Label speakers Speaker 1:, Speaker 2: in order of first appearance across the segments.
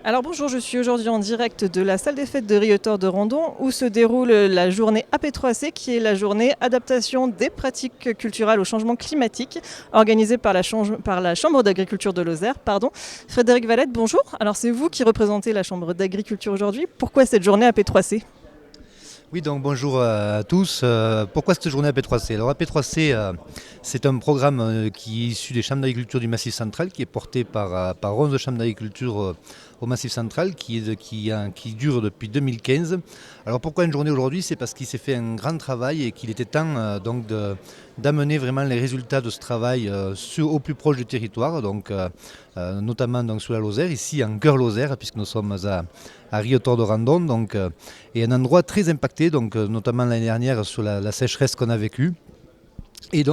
Speaker 1: Alors bonjour, je suis aujourd'hui en direct de la salle des fêtes de Riotor de Randon où se déroule la journée AP3C qui est la journée adaptation des pratiques culturelles au changement climatique organisée par la Chambre d'agriculture de Lozère. Frédéric Valette, bonjour. Alors c'est vous qui représentez la Chambre d'agriculture aujourd'hui. Pourquoi cette journée AP3C ?
Speaker 2: Oui, donc bonjour à tous. Pourquoi cette journée AP3C? Alors AP3C, c'est un programme qui est issu des chambres d'agriculture du Massif central, qui est porté par 11 chambres d'agriculture au Massif central, qui dure depuis 2015. Alors pourquoi une journée aujourd'hui? C'est parce qu'il s'est fait un grand travail et qu'il était temps d'amener vraiment les résultats de ce travail au plus proche du territoire, notamment donc, sous la Lozère, ici en cœur Lozère, puisque nous sommes à Riotor de Randon, et un endroit très impacté, notamment l'année dernière sur la sécheresse qu'on a vécue. Et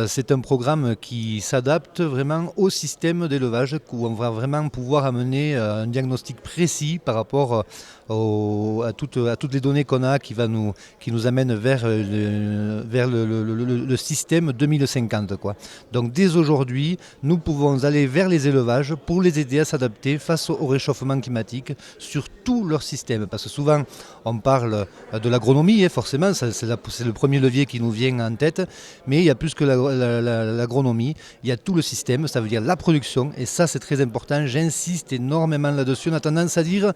Speaker 2: c'est un programme qui s'adapte vraiment au système d'élevage, où on va vraiment pouvoir amener un diagnostic précis par rapport à toutes les données qu'on a qui nous amènent vers le système 2050. Donc dès aujourd'hui, nous pouvons aller vers les élevages pour les aider à s'adapter face au réchauffement climatique sur tout leur système. Parce que souvent, on parle de l'agronomie, forcément, c'est le premier levier qui nous vient en tête, mais il y a plus que l'agronomie, il y a tout le système, ça veut dire la production, et ça c'est très important, j'insiste énormément là-dessus. On a tendance à dire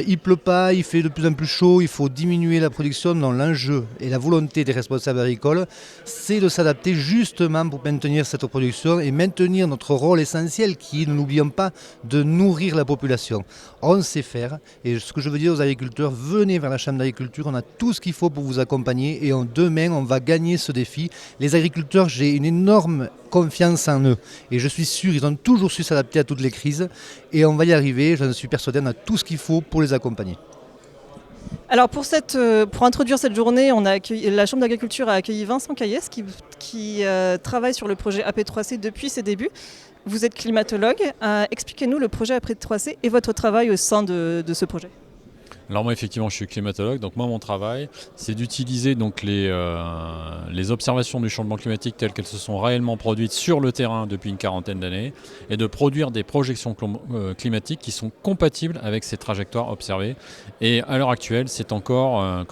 Speaker 2: il pleut pas, il fait de plus en plus chaud, il faut diminuer la production. Non, l'enjeu et la volonté des responsables agricoles, c'est de s'adapter justement pour maintenir cette production et maintenir notre rôle essentiel qui est, ne l'oublions pas, de nourrir la population. On sait faire, et ce que je veux dire aux agriculteurs, venez vers la Chambre d'agriculture, on a tout ce qu'il faut pour vous accompagner, et demain on va gagner ce défi. Les agriculteurs, j'ai une énorme confiance en eux, et je suis sûr ils ont toujours su s'adapter à toutes les crises, et on va y arriver, j'en suis persuadé, on a tout ce qu'il faut pour les accompagner.
Speaker 1: Alors pour introduire cette journée, la Chambre d'agriculture a accueilli Vincent Caillès qui travaille sur le projet AP3C depuis ses débuts. Vous êtes climatologue. Expliquez-nous le projet AP3C et votre travail au sein de ce projet.
Speaker 3: Alors moi effectivement je suis climatologue, donc moi mon travail c'est d'utiliser donc les observations du changement climatique telles qu'elles se sont réellement produites sur le terrain depuis une quarantaine d'années et de produire des projections climatiques qui sont compatibles avec ces trajectoires observées. Et à l'heure actuelle c'est encore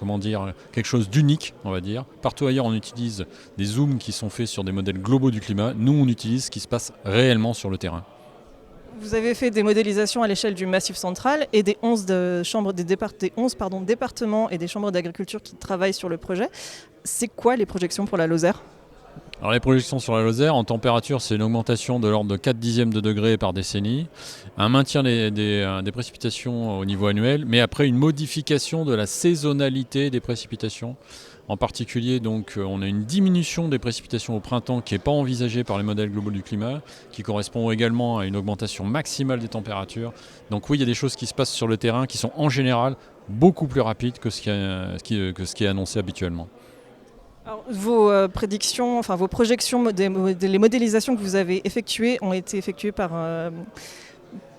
Speaker 3: quelque chose d'unique, on va dire. Partout ailleurs on utilise des zooms qui sont faits sur des modèles globaux du climat, nous on utilise ce qui se passe réellement sur le terrain.
Speaker 1: Vous avez fait des modélisations à l'échelle du Massif central et des 11 départements et des chambres d'agriculture qui travaillent sur le projet. C'est quoi les projections pour la Lozère ?
Speaker 3: Alors les projections sur la Lozère, en température, c'est une augmentation de l'ordre de 4 dixièmes de degré par décennie, un maintien des précipitations au niveau annuel, mais après une modification de la saisonnalité des précipitations. En particulier, donc, on a une diminution des précipitations au printemps qui n'est pas envisagée par les modèles globaux du climat, qui correspond également à une augmentation maximale des températures. Donc oui, il y a des choses qui se passent sur le terrain qui sont en général beaucoup plus rapides que ce qui est annoncé habituellement.
Speaker 1: Alors, vos prédictions, vos projections, les modélisations que vous avez effectuées ont été effectuées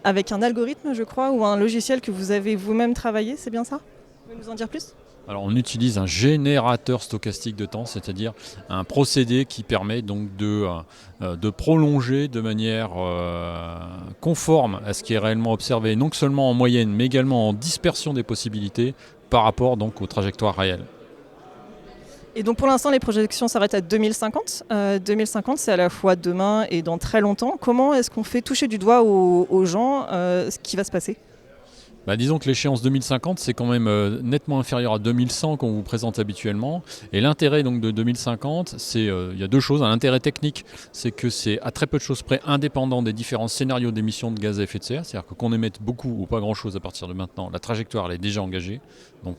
Speaker 1: avec un algorithme, je crois, ou un logiciel que vous avez vous-même travaillé, c'est bien ça ? Vous pouvez nous en dire plus ?
Speaker 3: Alors on utilise un générateur stochastique de temps, c'est-à-dire un procédé qui permet donc de prolonger de manière conforme à ce qui est réellement observé, non seulement en moyenne, mais également en dispersion des possibilités par rapport donc aux trajectoires réelles.
Speaker 1: Et donc pour l'instant, les projections s'arrêtent à 2050. 2050, c'est à la fois demain et dans très longtemps. Comment est-ce qu'on fait toucher du doigt aux gens ce qui va se passer ?
Speaker 3: Disons que l'échéance 2050, c'est quand même nettement inférieur à 2100 qu'on vous présente habituellement. Et l'intérêt donc de 2050, il y a deux choses. Un intérêt technique, c'est que c'est à très peu de choses près indépendant des différents scénarios d'émissions de gaz à effet de serre. C'est-à-dire que qu'on émette beaucoup ou pas grand-chose à partir de maintenant, la trajectoire elle est déjà engagée.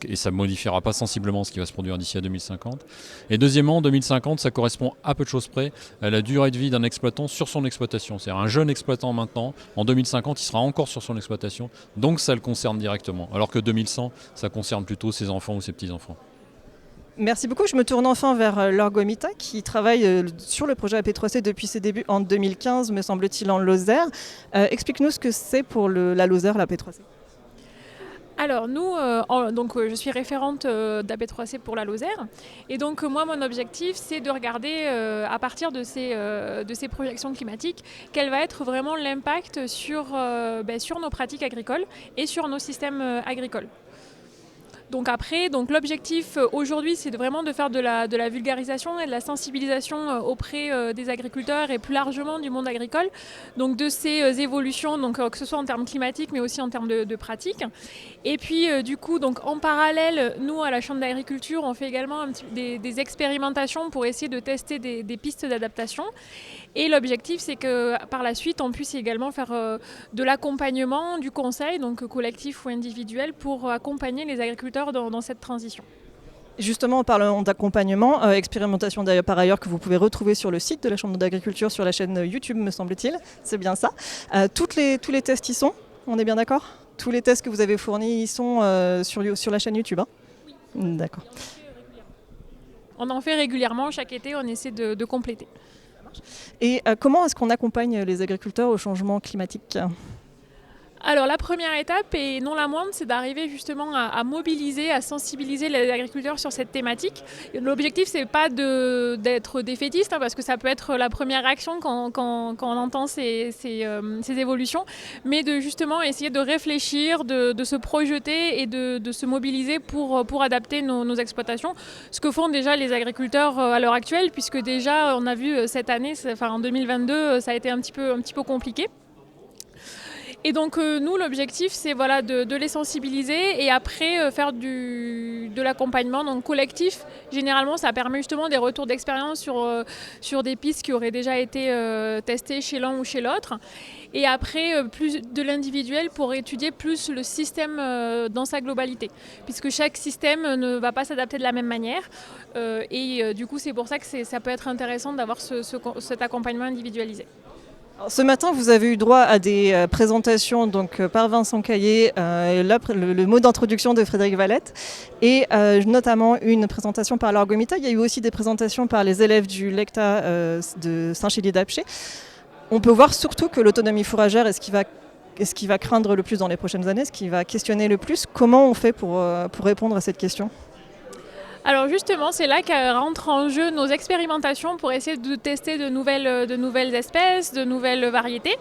Speaker 3: Et ça ne modifiera pas sensiblement ce qui va se produire d'ici à 2050. Et deuxièmement, 2050, ça correspond à peu de choses près à la durée de vie d'un exploitant sur son exploitation. C'est-à-dire un jeune exploitant maintenant, en 2050, il sera encore sur son exploitation. Donc ça le concerne directement. Alors que 2100, ça concerne plutôt ses enfants ou ses petits-enfants.
Speaker 1: Merci beaucoup. Je me tourne enfin vers Laure Gomita qui travaille sur le projet AP3C depuis ses débuts en 2015, me semble-t-il, en Lozère. Explique-nous ce que c'est pour la Lozère, l'AP3C.
Speaker 4: Alors nous, je suis référente d'AP3C pour la Lozère. Et donc moi, mon objectif, c'est de regarder à partir de ces projections climatiques, quel va être vraiment l'impact sur nos pratiques agricoles et sur nos systèmes agricoles. Donc après, l'objectif aujourd'hui, c'est vraiment de faire de la vulgarisation et de la sensibilisation auprès des agriculteurs et plus largement du monde agricole, donc de ces évolutions, que ce soit en termes climatiques mais aussi en termes de pratiques. Et puis en parallèle, nous à la Chambre d'agriculture, on fait également des expérimentations pour essayer de tester des pistes d'adaptation. Et l'objectif, c'est que par la suite, on puisse également faire de l'accompagnement, du conseil, donc collectif ou individuel, pour accompagner les agriculteurs dans cette transition.
Speaker 1: Justement, en parlant d'accompagnement, expérimentation d'ailleurs par ailleurs que vous pouvez retrouver sur le site de la Chambre d'agriculture, sur la chaîne YouTube, me semble-t-il. C'est bien ça. Tous les tests y sont, on est bien d'accord ? Tous les tests que vous avez fournis y sont sur la chaîne YouTube, hein ? Oui. D'accord.
Speaker 4: On en fait régulièrement. Chaque été, on essaie de compléter.
Speaker 1: Et comment est-ce qu'on accompagne les agriculteurs au changement climatique ?
Speaker 4: Alors la première étape, et non la moindre, c'est d'arriver justement à mobiliser, à sensibiliser les agriculteurs sur cette thématique. L'objectif, c'est pas d'être défaitiste, parce que ça peut être la première réaction quand on entend ces évolutions, mais de justement essayer de réfléchir, de se projeter et de se mobiliser pour adapter nos exploitations. Ce que font déjà les agriculteurs à l'heure actuelle, puisque déjà on a vu cette année, en 2022, ça a été un petit peu compliqué. Et donc nous, l'objectif, c'est de les sensibiliser et après faire de l'accompagnement collectif. Généralement, ça permet justement des retours d'expérience sur des pistes qui auraient déjà été testées chez l'un ou chez l'autre. Et après, plus de l'individuel pour étudier plus le système dans sa globalité. Puisque chaque système ne va pas s'adapter de la même manière. Du coup, c'est pour ça que ça peut être intéressant d'avoir cet accompagnement individualisé.
Speaker 1: Ce matin, vous avez eu droit à des présentations par Vincent Caillé, le mot d'introduction de Frédéric Valette, et notamment une présentation par l'Argomita. Il y a eu aussi des présentations par les élèves du LECTA de Saint-Chély-d'Apcher. On peut voir surtout que l'autonomie fourragère est ce qui va craindre le plus dans les prochaines années, ce qui va questionner le plus. Comment on fait pour répondre à cette question ?
Speaker 4: Alors justement, c'est là que rentrent en jeu nos expérimentations pour essayer de tester de nouvelles espèces, de nouvelles variétés.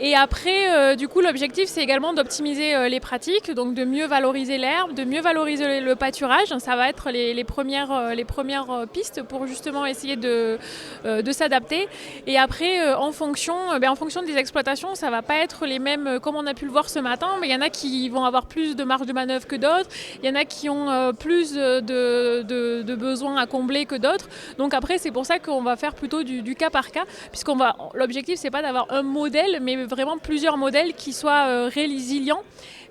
Speaker 4: Et après, l'objectif, c'est également d'optimiser les pratiques, donc de mieux valoriser l'herbe, de mieux valoriser le pâturage. Ça va être les premières pistes pour justement essayer de s'adapter. Et après, en fonction des exploitations, ça ne va pas être les mêmes, comme on a pu le voir ce matin, mais il y en a qui vont avoir plus de marge de manœuvre que d'autres, il y en a qui ont plus de besoins à combler que d'autres. Donc après, c'est pour ça qu'on va faire plutôt du cas par cas, l'objectif, c'est pas d'avoir un modèle, mais vraiment plusieurs modèles qui soient résilients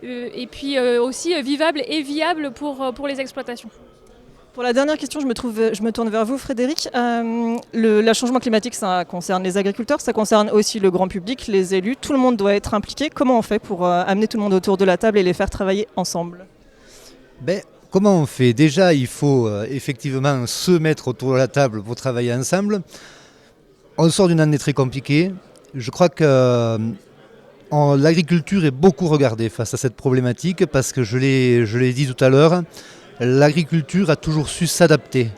Speaker 4: et puis aussi vivables et viables pour les exploitations.
Speaker 1: Pour la dernière question, je me tourne vers vous, Frédéric. Le changement climatique, ça concerne les agriculteurs, ça concerne aussi le grand public, les élus. Tout le monde doit être impliqué. Comment on fait pour amener tout le monde autour de la table et les faire travailler ensemble ?
Speaker 2: Comment on fait ? Déjà, il faut effectivement se mettre autour de la table pour travailler ensemble. On sort d'une année très compliquée. Je crois que l'agriculture est beaucoup regardée face à cette problématique parce que je l'ai dit tout à l'heure, l'agriculture a toujours su s'adapter.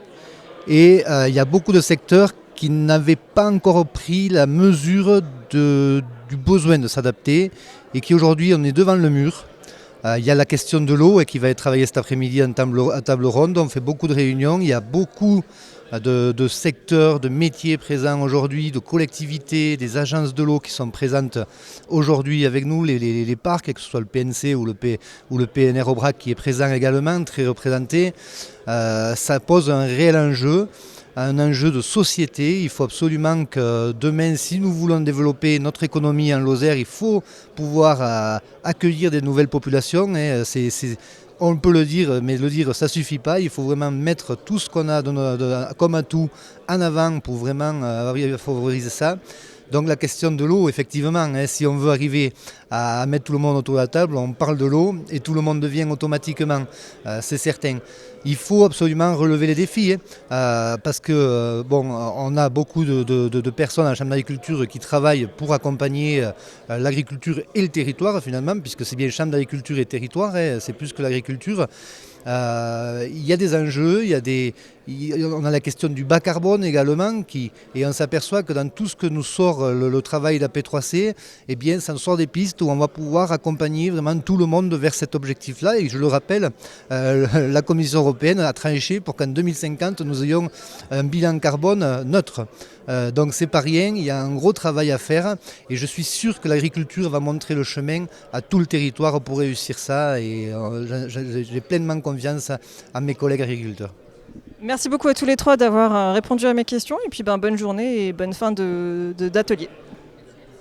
Speaker 2: Et il y a beaucoup de secteurs qui n'avaient pas encore pris la mesure du besoin de s'adapter et qui aujourd'hui on est devant le mur. Il y a la question de l'eau et qui va être travaillée cet après-midi à table ronde. On fait beaucoup de réunions, il y a beaucoup de secteurs, de métiers présents aujourd'hui, de collectivités, des agences de l'eau qui sont présentes aujourd'hui avec nous, les parcs, que ce soit le PNC ou le PNR Aubrac qui est présent également, très représenté. Ça pose un réel enjeu, un enjeu de société. Il faut absolument que demain, si nous voulons développer notre économie en Lozère, il faut pouvoir accueillir des nouvelles populations. On peut le dire, mais le dire, ça ne suffit pas. Il faut vraiment mettre tout ce qu'on a comme atout en avant pour vraiment favoriser ça. Donc la question de l'eau, effectivement, hein, si on veut arriver à mettre tout le monde autour de la table, on parle de l'eau et tout le monde vient automatiquement, c'est certain. Il faut absolument relever les défis, hein, parce que bon, on a beaucoup de personnes à la Chambre d'agriculture qui travaillent pour accompagner l'agriculture et le territoire finalement, puisque c'est bien Chambre d'agriculture et territoire, hein, c'est plus que l'agriculture. Il y a des enjeux, on a la question du bas carbone également, et on s'aperçoit que dans tout ce que nous sort le travail de la P3C, eh bien, ça nous sort des pistes où on va pouvoir accompagner vraiment tout le monde vers cet objectif-là. Et je le rappelle, la Commission européenne a tranché pour qu'en 2050, nous ayons un bilan carbone neutre. Donc c'est pas rien, il y a un gros travail à faire et je suis sûr que l'agriculture va montrer le chemin à tout le territoire pour réussir ça et j'ai pleinement confiance à mes collègues agriculteurs.
Speaker 1: Merci beaucoup à tous les trois d'avoir répondu à mes questions et puis bonne journée et bonne fin d'atelier.